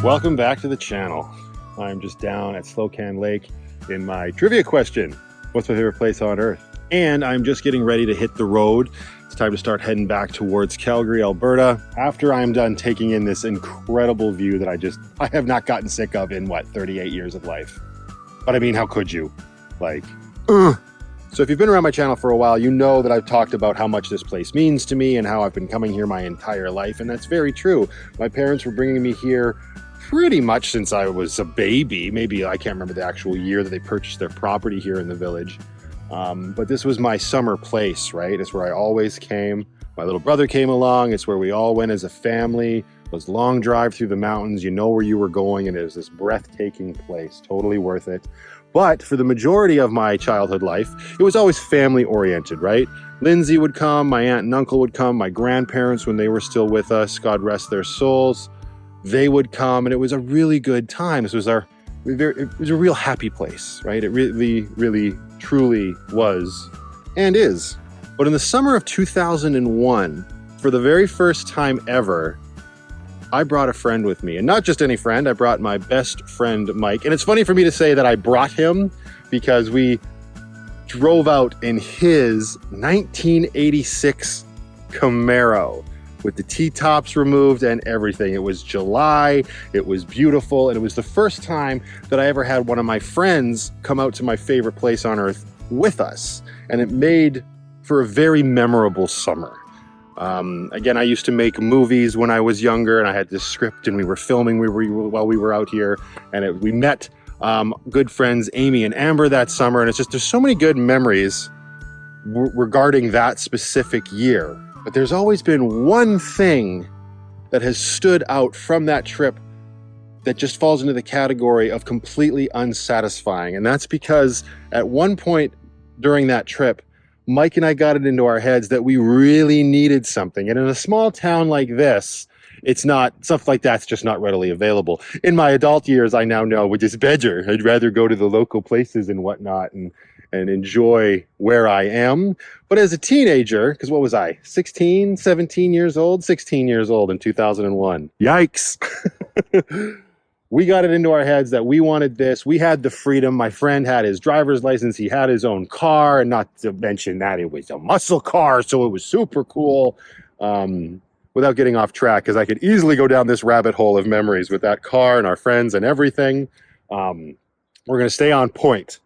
Welcome back to the channel. I'm just down at Slocan Lake in my trivia question. What's my favorite place on earth? And I'm just getting ready to hit the road. It's time to start heading back towards Calgary, Alberta, after I'm done taking in this incredible view that I have not gotten sick of in, 38 years of life. But I mean, how could you? So if you've been around my channel for a while, you know that I've talked about how much this place means to me and how I've been coming here my entire life, and that's very true. My parents were bringing me here pretty much since I was a baby. Maybe I can't remember the actual year that they purchased their property here in the village. But this was my summer place, right? It's where I always came. My little brother came along. It's where we all went as a family. It was a long drive through the mountains. You know where you were going, and it was this breathtaking place. Totally worth it. But for the majority of my childhood life, it was always family oriented, right? Lindsay would come, my aunt and uncle would come, my grandparents, when they were still with us, God rest their souls, they would come, and it was a really good time. It was a real happy place, right? It really, really, truly was and is. But in the summer of 2001, for the very first time ever, I brought a friend with me, and not just any friend. I brought my best friend, Mike. And it's funny for me to say that I brought him because we drove out in his 1986 Camaro with the T-tops removed and everything. It was July, it was beautiful, and it was the first time that I ever had one of my friends come out to my favorite place on earth with us. And it made for a very memorable summer. Again, I used to make movies when I was younger, and I had this script, and we were filming while we were out here, and we met good friends Amy and Amber that summer, and there's so many good memories regarding that specific year. But there's always been one thing that has stood out from that trip that just falls into the category of completely unsatisfying, and that's because at one point during that trip, Mike and I got it into our heads that we really needed something. And in a small town like this, stuff like that's just not readily available. In my adult years, I now know, which is better. I'd rather go to the local places and whatnot and enjoy where I am. But as a teenager, because what was I, 16, 17 years old? 16 years old in 2001. Yikes. We got it into our heads that we wanted this. We had the freedom. My friend had his driver's license. He had his own car, and not to mention that it was a muscle car, so it was super cool. Without getting off track, because I could easily go down this rabbit hole of memories with that car and our friends and everything. We're going to stay on point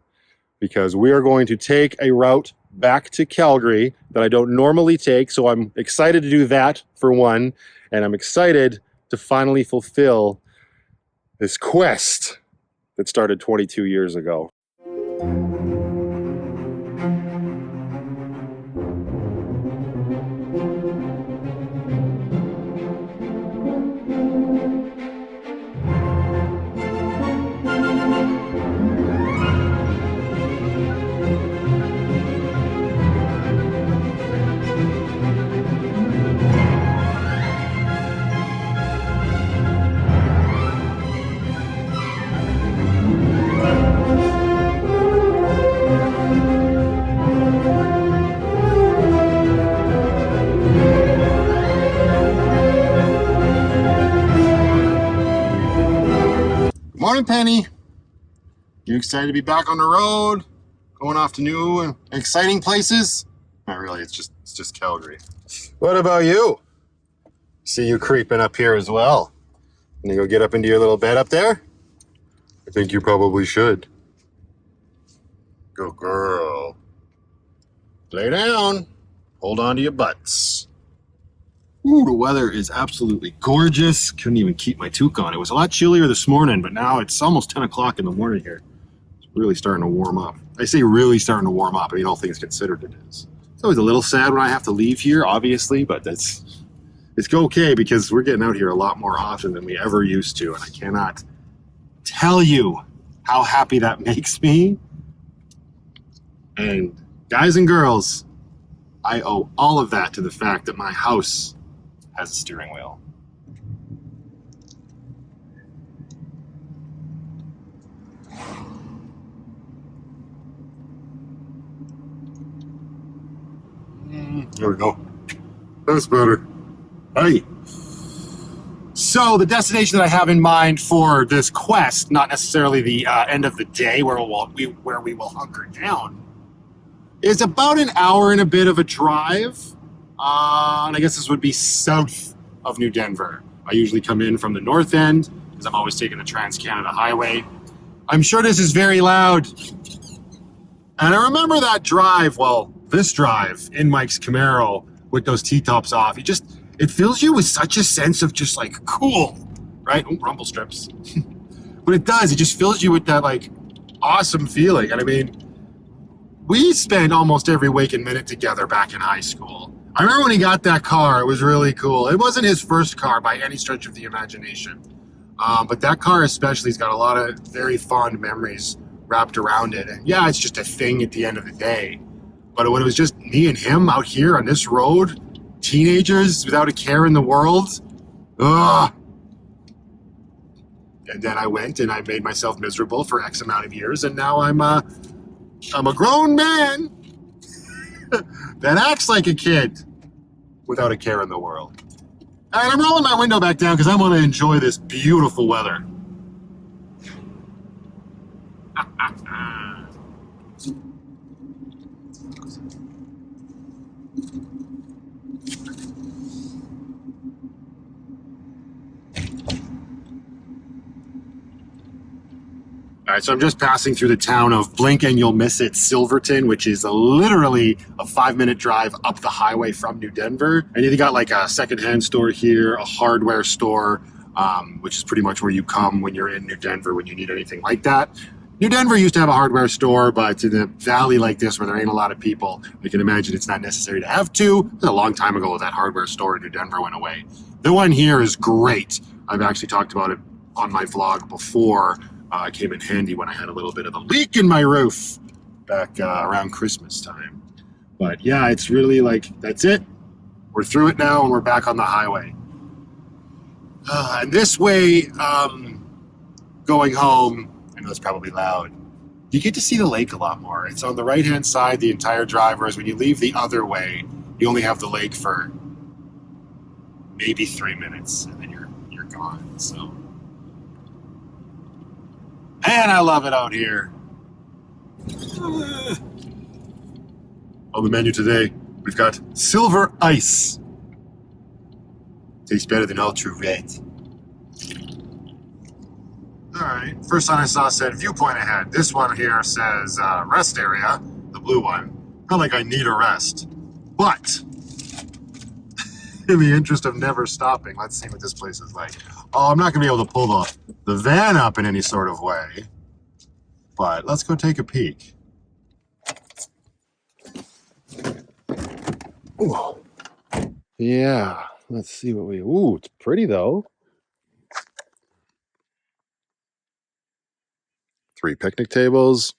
because we are going to take a route back to Calgary that I don't normally take. So I'm excited to do that for one, and I'm excited to finally fulfill this quest that started 22 years ago. Morning, Penny. You excited to be back on the road? Going off to new and exciting places? Not really, it's just Calgary. What about you? See you creeping up here as well. Can you go get up into your little bed up there? I think you probably should. Good girl. Lay down. Hold on to your butts. Ooh, the weather is absolutely gorgeous. Couldn't even keep my toque on. It was a lot chillier this morning, but now it's almost 10 o'clock in the morning here. It's really starting to warm up. I say really starting to warm up. I mean, all things considered it is. It's always a little sad when I have to leave here, obviously, but it's okay because we're getting out here a lot more often than we ever used to, and I cannot tell you how happy that makes me. And guys and girls, I owe all of that to the fact that my house has a steering wheel. There we go. That's better. Hey, So the destination that I have in mind for this quest, not necessarily the end of the day where we will hunker down, is about an hour and a bit of a drive. And I guess this would be south of New Denver. I usually come in from the north end because I'm always taking the Trans-Canada Highway. I'm sure this is very loud. And I remember that drive, well, this drive in Mike's Camaro with those T-tops off. It fills you with such a sense of just like cool, right? Oh, rumble strips. But it does, it just fills you with that like awesome feeling. And I mean, we spent almost every waking minute together back in high school. I remember when he got that car, it was really cool. It wasn't his first car by any stretch of the imagination. But that car especially has got a lot of very fond memories wrapped around it. And yeah, it's just a thing at the end of the day. But when it was just me and him out here on this road, teenagers without a care in the world, ugh. And then I went and I made myself miserable for X amount of years, and now I'm a grown man that acts like a kid without a care in the world. All right, I'm rolling my window back down because I want to enjoy this beautiful weather. All right, so I'm just passing through the town of blink and you'll miss it, Silverton, which is literally a 5-minute drive up the highway from New Denver. And you got like a secondhand store here, a hardware store, which is pretty much where you come when you're in New Denver when you need anything like that. New Denver used to have a hardware store, but in a valley like this where there ain't a lot of people, you can imagine it's not necessary to have two. It was a long time ago that hardware store in New Denver went away. The one here is great. I've actually talked about it on my vlog before. It came in handy when I had a little bit of a leak in my roof back around Christmas time. But yeah, it's really like, that's it. We're through it now and we're back on the highway. And this way, going home, I know it's probably loud, you get to see the lake a lot more. It's on the right-hand side the entire drive, whereas when you leave the other way, you only have the lake for maybe 3 minutes and then you're gone, so. Man, I love it out here. On the menu today, we've got silver ice. Tastes better than ultra red. All right, first sign I saw said viewpoint ahead. This one here says rest area, the blue one. Not like I need a rest, but in the interest of never stopping, let's see what this place is like. Oh, I'm not gonna be able to pull the van up in any sort of way, but let's go take a peek. Ooh. Yeah, let's see what we, ooh, it's pretty though. 3 picnic tables.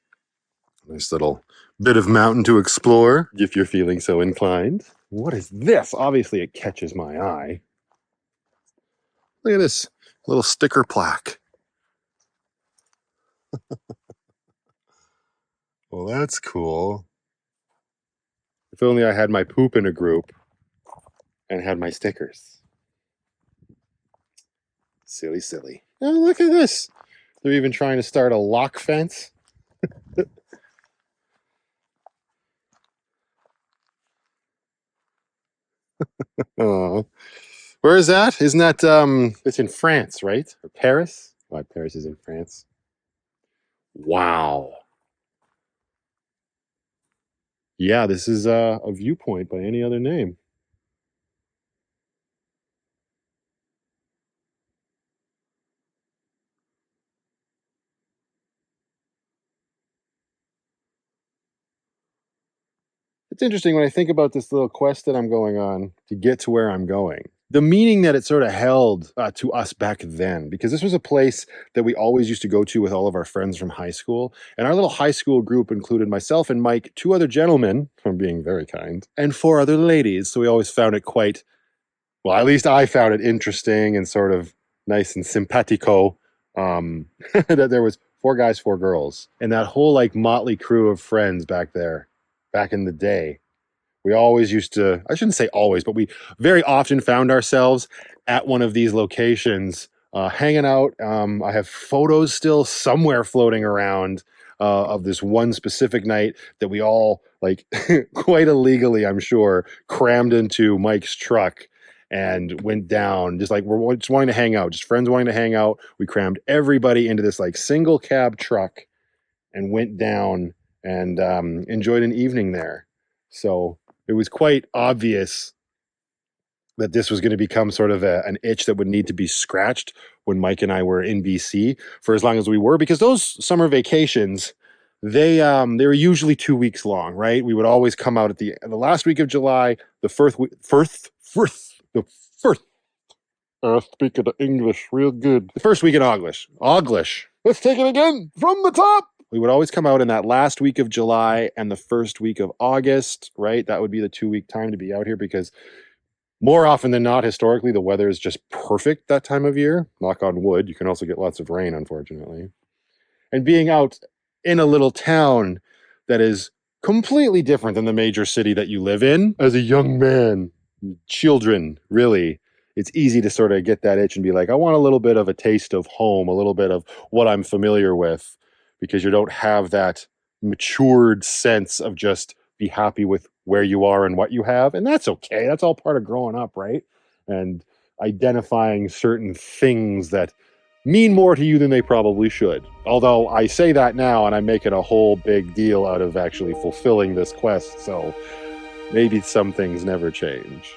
Nice little bit of mountain to explore if you're feeling so inclined. What is this? Obviously it catches my eye. Look at this little sticker plaque. Well, that's cool. If only I had my poop in a group and had my stickers. Silly, silly. Oh, look at this. They're even trying to start a lock fence. Oh, where is that? Isn't that, it's in France, right? Or Paris? Why, Paris is in France. Wow. Yeah, this is a viewpoint by any other name. It's interesting when I think about this little quest that I'm going on to get to where I'm going. The meaning that it sort of held to us back then, because this was a place that we always used to go to with all of our friends from high school. And our little high school group included myself and Mike, 2 other gentlemen, I'm being very kind, and 4 other ladies. So we always found it quite, well, at least I found it interesting and sort of nice and simpatico that there was 4 guys, 4 girls. And that whole like motley crew of friends back there, back in the day, We always used to, I shouldn't say always, but we very often found ourselves at one of these locations hanging out. I have photos still somewhere floating around of this one specific night that we all, like, quite illegally, I'm sure, crammed into Mike's truck and went down, just like we're just wanting to hang out, just friends wanting to hang out. We crammed everybody into this like single cab truck and went down and enjoyed an evening there. So it was quite obvious that this was going to become sort of an itch that would need to be scratched when Mike and I were in BC for as long as we were, because those summer vacations, they were usually 2 weeks long, right? We would always come out at the last week of July, the first speaking of English real good. The first week in August. Let's take it again from the top. We would always come out in that last week of July and the first week of August, right? That would be the 2 week time to be out here, because more often than not, historically, the weather is just perfect that time of year. Knock on wood. You can also get lots of rain, unfortunately. And being out in a little town that is completely different than the major city that you live in as a young man, children, really, it's easy to sort of get that itch and be like, I want a little bit of a taste of home, a little bit of what I'm familiar with, because you don't have that matured sense of just be happy with where you are and what you have. And that's okay. That's all part of growing up, right? And identifying certain things that mean more to you than they probably should. Although I say that now and I'm making a whole big deal out of actually fulfilling this quest. So maybe some things never change.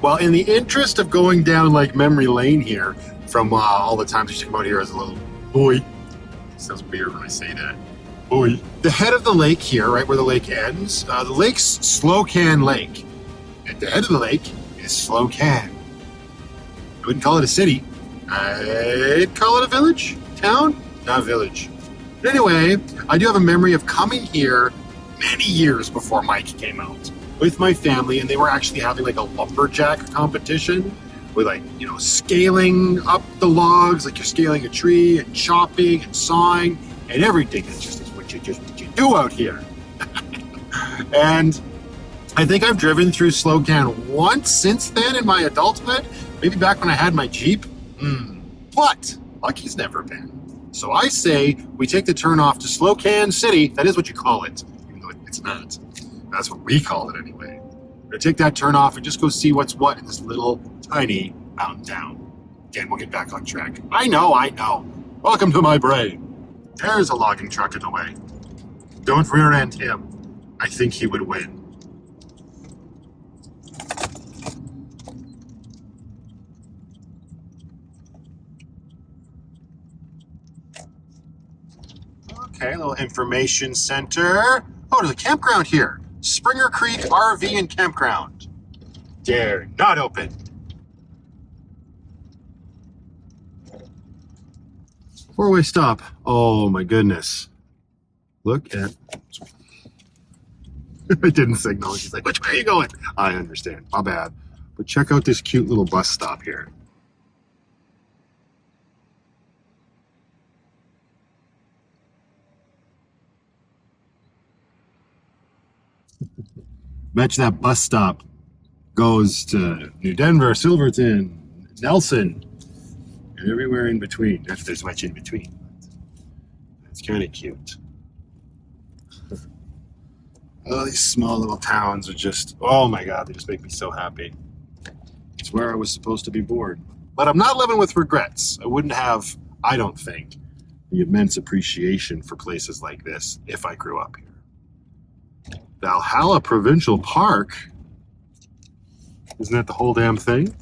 Well, in the interest of going down like memory lane here, from all the times I used to come out here as a little boy, it sounds weird when I say that, boy. The head of the lake here, right where the lake ends, the lake's Slocan Lake. At the head of the lake is Slocan. I wouldn't call it a city. I'd call it a village, town, not village. But anyway, I do have a memory of coming here many years before Mike came out with my family, and they were actually having like a lumberjack competition with, like, you know, scaling up the logs, like you're scaling a tree, and chopping and sawing and everything. It's just what you do out here. And I think I've driven through Slocan once since then in my adulthood, maybe back when I had my Jeep. But Lucky's never been. So I say we take the turn off to Slocan City. That is what you call it, even though it's not. That's what we call it anyway. We're gonna take that turn off and just go see what's what in this little tiny mountain town. Again, we'll get back on track. I know. Welcome to my brain. There's a logging truck in the way. Don't rear end him. I think he would win. Okay, a little information center. Oh, there's a campground here. Springer Creek RV and Campground. Dare not open. Four-way stop. Oh my goodness. Look at... I didn't signal. She's like, which way are you going? I understand. My bad. But check out this cute little bus stop here. Bet you that bus stop goes to New Denver, Silverton, Nelson, and everywhere in between. If there's much in between. It's kind of cute. Oh, these small little towns are just, oh my God, they just make me so happy. It's where I was supposed to be born. But I'm not living with regrets. I wouldn't have, I don't think, the immense appreciation for places like this if I grew up here. Valhalla Provincial Park. Isn't that the whole damn thing?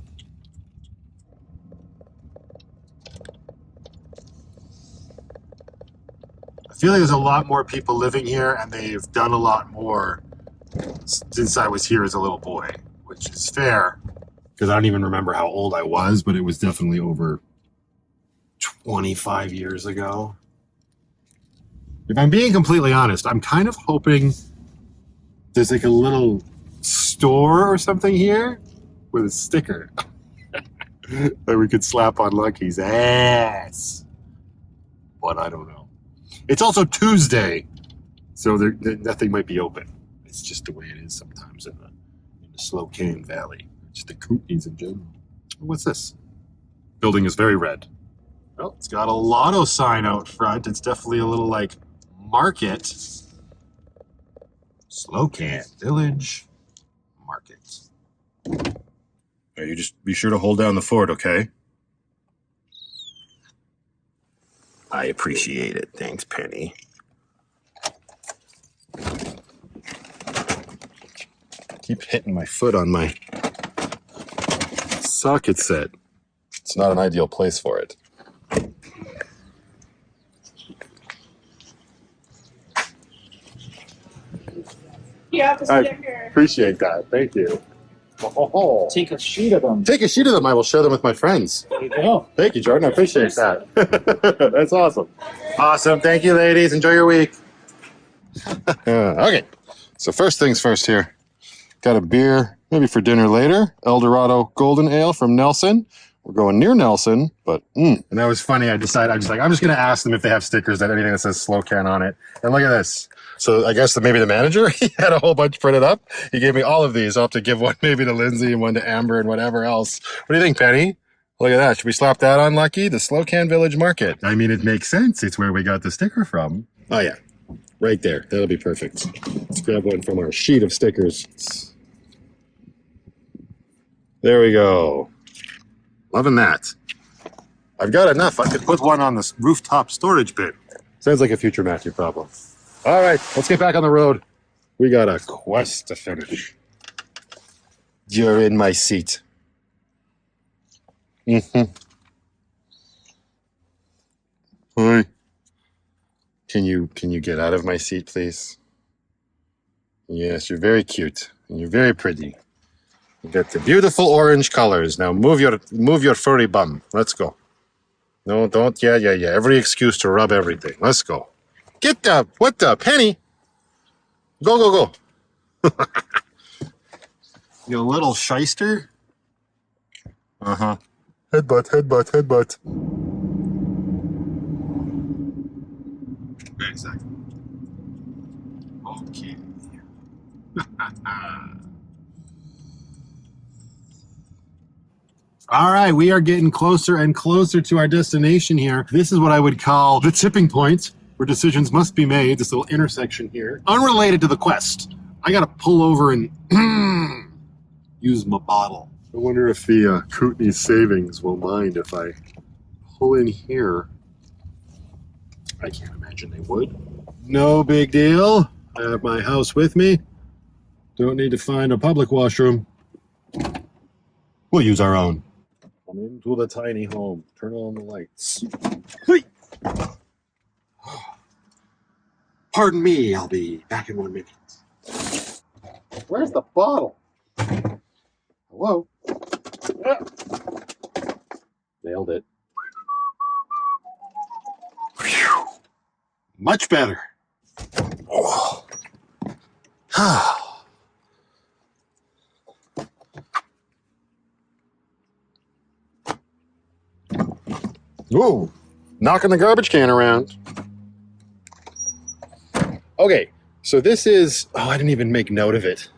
I feel like there's a lot more people living here, and they've done a lot more since I was here as a little boy, which is fair, because I don't even remember how old I was, but it was definitely over 25 years ago. If I'm being completely honest, I'm kind of hoping there's like a little store or something here with a sticker that we could slap on Lucky's ass. But I don't know. It's also Tuesday, so nothing might be open. It's just the way it is sometimes in the Slocan Valley. Just the Kootenays in general. What's this? Building is very red. Well, it's got a lotto sign out front. It's definitely a little like market. Slocan Village Market. You just be sure to hold down the fort, okay? I appreciate it. Thanks, Penny. Keep hitting my foot on my socket set. It's not an ideal place for it. Yeah, the sticker. I appreciate that. Thank you. Oh. Take a sheet of them. Take a sheet of them. I will share them with my friends. There you go. Thank you, Jordan. I appreciate that. That's awesome. Awesome. Thank you, ladies. Enjoy your week. Okay. So first things first here. Got a beer, maybe for dinner later. Eldorado Golden Ale from Nelson. We're going near Nelson, but And that was funny. I'm just going to ask them if they have stickers that anything that says Slocan on it. And look at this. So I guess maybe the manager, he had a whole bunch printed up. He gave me all of these. I'll have to give one maybe to Lindsay and one to Amber and whatever else. What do you think, Penny? Look at that. Should we slap that on, Lucky? The Slocan Village Market. I mean, it makes sense. It's where we got the sticker from. Oh, yeah. Right there. That'll be perfect. Let's grab one from our sheet of stickers. There we go. Loving that. I've got enough. I could put one on this rooftop storage bin. Sounds like a future Matthew problem. All right, let's get back on the road. We got a quest to finish. You're in my seat. Hi. Can you get out of my seat, please? Yes, you're very cute and you're very pretty. You got the beautiful orange colors. Now move your furry bum. Let's go. No, don't. Yeah. Every excuse to rub everything. Let's go. What the, Penny? Go. You little shyster. Uh-huh. Headbutt. Wait a second. Okay. All right, we are getting closer and closer to our destination here. This is what I would call the tipping point, where decisions must be made, this little intersection here. Unrelated to the quest. I gotta pull over and use my bottle. I wonder if the Kootenay Savings will mind if I pull in here. I can't imagine they would. No big deal. I have my house with me. Don't need to find a public washroom. We'll use our own. Come into the tiny home. Turn on the lights. Hey! Pardon me, I'll be back in 1 minute. Where's the bottle? Hello? Ah. Nailed it. Whew. Much better. Oh. Whoa, knocking the garbage can around. Okay, So this is, oh, I didn't even make note of it.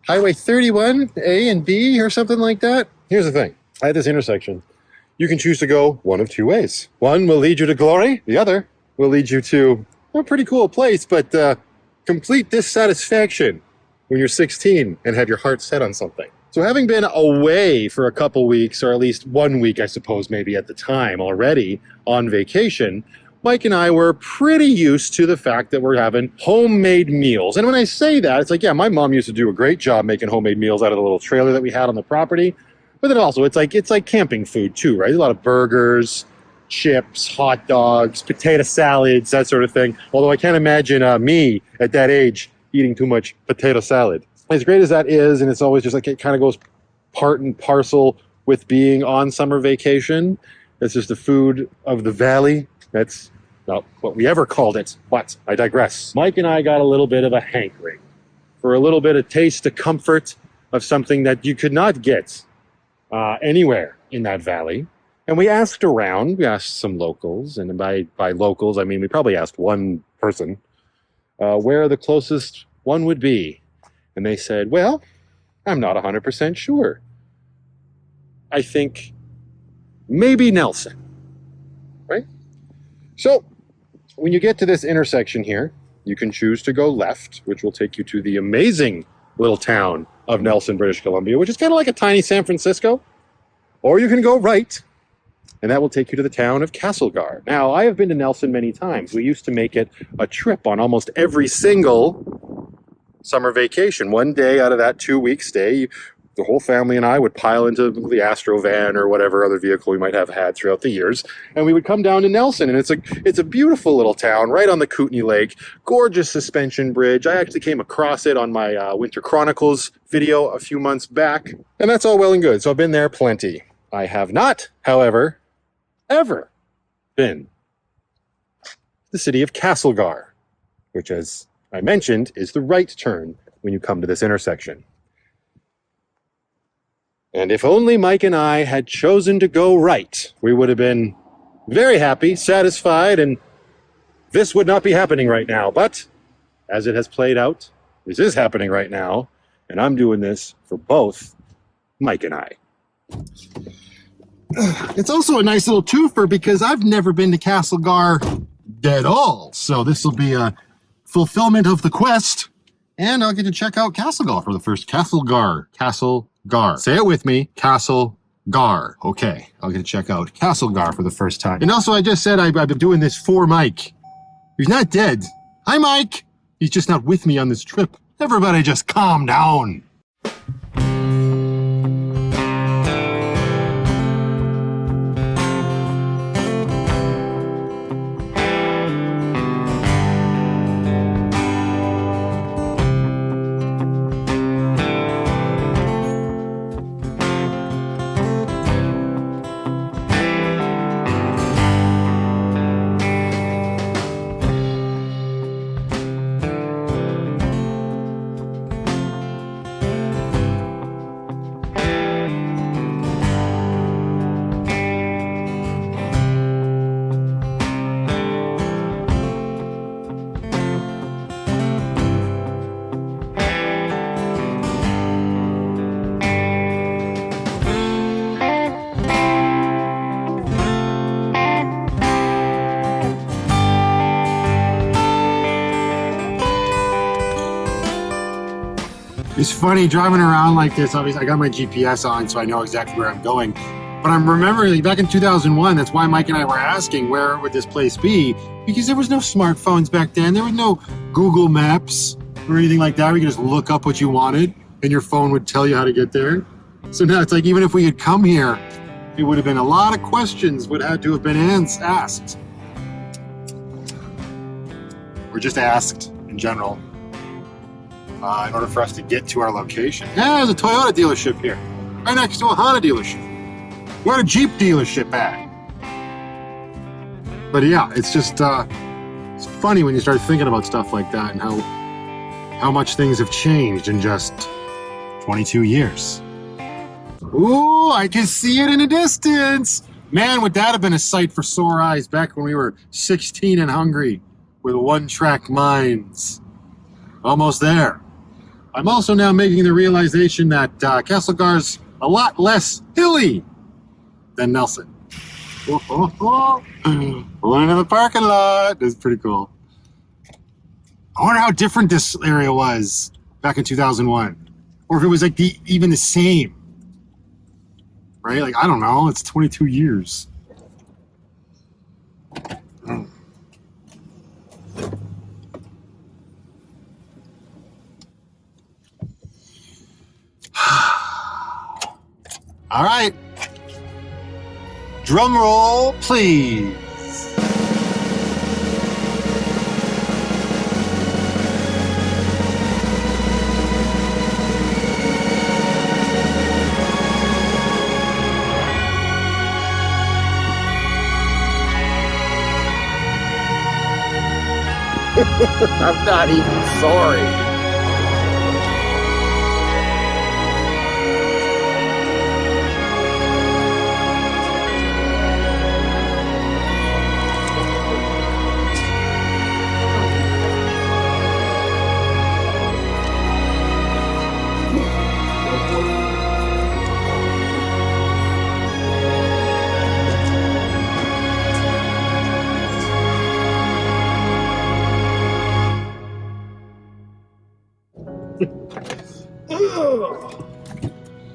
Highway 31, A and B or something like that. Here's the thing. At this intersection, you can choose to go one of two ways. One will lead you to glory. The other will lead you to a pretty cool place, but complete dissatisfaction when you're 16 and have your heart set on something. So having been away for a couple weeks, or at least 1 week, I suppose, maybe at the time already on vacation, Mike and I were pretty used to the fact that we're having homemade meals. And when I say that, it's like, yeah, my mom used to do a great job making homemade meals out of the little trailer that we had on the property. But then also, it's like camping food too, right? A lot of burgers, chips, hot dogs, potato salads, that sort of thing. Although I can't imagine me at that age eating too much potato salad. As great as that is, and it's always just like it kind of goes part and parcel with being on summer vacation. That's just the food of the valley. That's not what we ever called it, but I digress. Mike and I got a little bit of a hankering for a little bit of taste of comfort of something that you could not get anywhere in that valley. And we asked around, we asked some locals, and by locals, I mean we probably asked one person where the closest one would be. And they said, well, I'm not 100% sure. I think maybe Nelson, right? So when you get to this intersection here, you can choose to go left, which will take you to the amazing little town of Nelson, British Columbia, which is kind of like a tiny San Francisco. Or you can go right, and that will take you to the town of Castlegar. Now, I have been to Nelson many times. We used to make it a trip on almost every single summer vacation. One day out of that 2-week stay, the whole family and I would pile into the Astro van or whatever other vehicle we might have had throughout the years, and we would come down to Nelson, and it's a beautiful little town right on the Kootenay Lake, gorgeous suspension bridge. I actually came across it on my Winter Chronicles video a few months back, and that's all well and good. So I've been there plenty. I have not, however, ever been to the city of Castlegar, which, as I mentioned, is the right turn when you come to this intersection. And if only Mike and I had chosen to go right, we would have been very happy, satisfied, and this would not be happening right now. But as it has played out, this is happening right now, and I'm doing this for both Mike and I. It's also a nice little twofer because I've never been to Castlegar at all. So this will be a fulfillment of the quest, and I'll get to check out Castlegar for the first. Castlegar. Say it with me. Castlegar. Okay, I'll get to check out Castlegar for the first time. And also, I just said I've been doing this for Mike. He's not dead. Hi, Mike. He's just not with me on this trip. Everybody just calm down. It's funny driving around like this. Obviously, I got my GPS on, so I know exactly where I'm going. But I'm remembering back in 2001, that's why Mike and I were asking where would this place be, because there was no smartphones back then. There was no Google Maps or anything like that. We could just look up what you wanted, and your phone would tell you how to get there. So now it's like even if we had come here, it would have been a lot of questions would have to have been asked. Or just asked in general. In order for us to get to our location. Yeah, there's a Toyota dealership here, right next to a Honda dealership. Where a Jeep dealership at? But yeah, it's just it's funny when you start thinking about stuff like that and how much things have changed in just 22 years. Ooh, I can see it in the distance. Man, would that have been a sight for sore eyes back when we were 16 and hungry with one-track minds. Almost there. I'm also now making the realization that Castlegar's a lot less hilly than Nelson. Going into the parking lot. That's pretty cool. I wonder how different this area was back in 2001. Or if it was like even the same. Right? Like, I don't know. It's 22 years. All right. Drum roll, please. I'm not even sorry.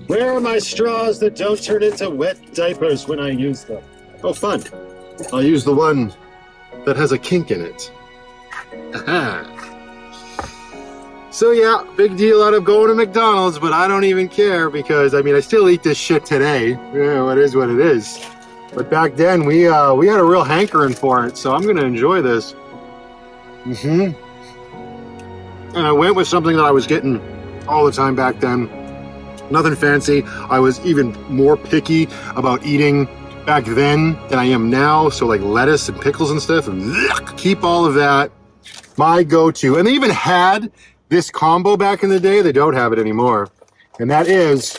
Where are my straws that don't turn into wet diapers when I use them? Oh, fun. I'll use the one that has a kink in it. Aha. So yeah, big deal out of going to McDonald's, but I don't even care because, I mean, I still eat this shit today. Yeah, it is what it is. But back then, we had a real hankering for it, so I'm going to enjoy this. And I went with something that I was getting all the time back then. Nothing fancy. I was even more picky about eating back then than I am now. So like lettuce and pickles and stuff. Keep all of that. My go-to. And they even had this combo back in the day. They don't have it anymore. And that is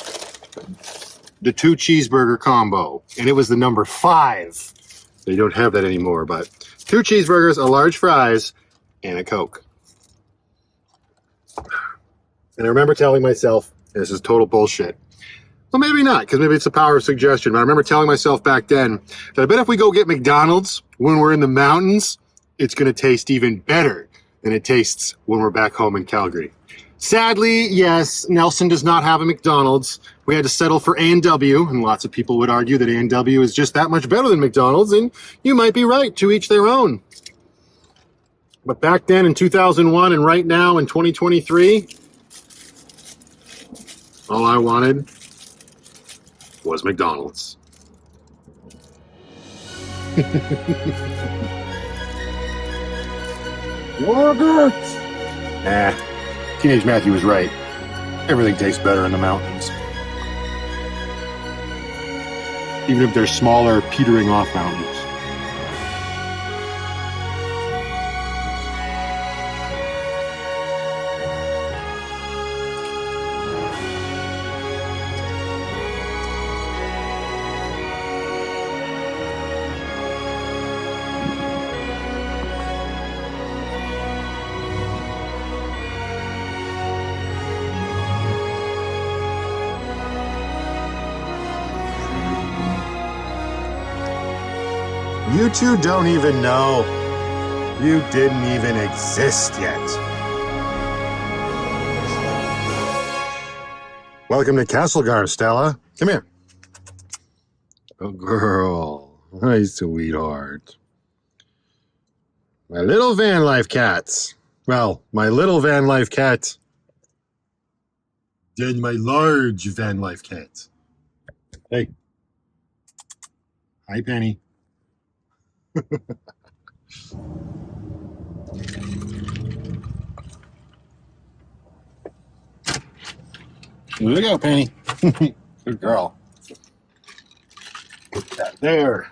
the 2 cheeseburger combo. And it was the number 5. They don't have that anymore. But 2 cheeseburgers, a large fries, and a Coke. And I remember telling myself, this is total bullshit. Well, maybe not, because maybe it's the power of suggestion. But I remember telling myself back then that I bet if we go get McDonald's when we're in the mountains, it's going to taste even better than it tastes when we're back home in Calgary. Sadly, yes, Nelson does not have a McDonald's. We had to settle for A&W, and lots of people would argue that A&W is just that much better than McDonald's, and you might be right, to each their own. But back then in 2001 and right now in 2023, all I wanted was McDonald's. Yogurt! Teenage Matthew was right. Everything tastes better in the mountains. Even if they're smaller, petering off mountains. You two don't even know. You didn't even exist yet. Welcome to Castlegar, Stella. Come here. Oh, girl. My sweetheart. My little van life cats. Well, my little van life cat. Then my large van life cat. Hey. Hi, Penny. Here we go, Penny. Good girl. Put that there.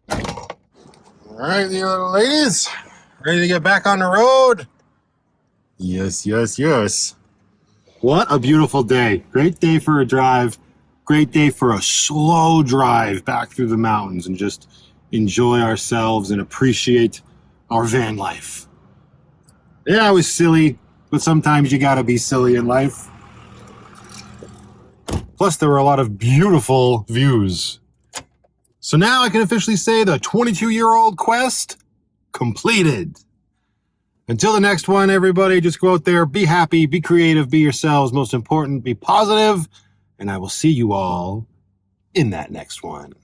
All right, you little ladies. Ready to get back on the road? Yes, yes, yes. What a beautiful day. Great day for a drive. Great day for a slow drive back through the mountains and just enjoy ourselves and appreciate our van life. Yeah, I was silly, but sometimes you gotta be silly in life. Plus, there were a lot of beautiful views. So now I can officially say the 22-year-old quest completed. Until the next one, everybody, just go out there, be happy, be creative, be yourselves. Most important, be positive, and I will see you all in that next one.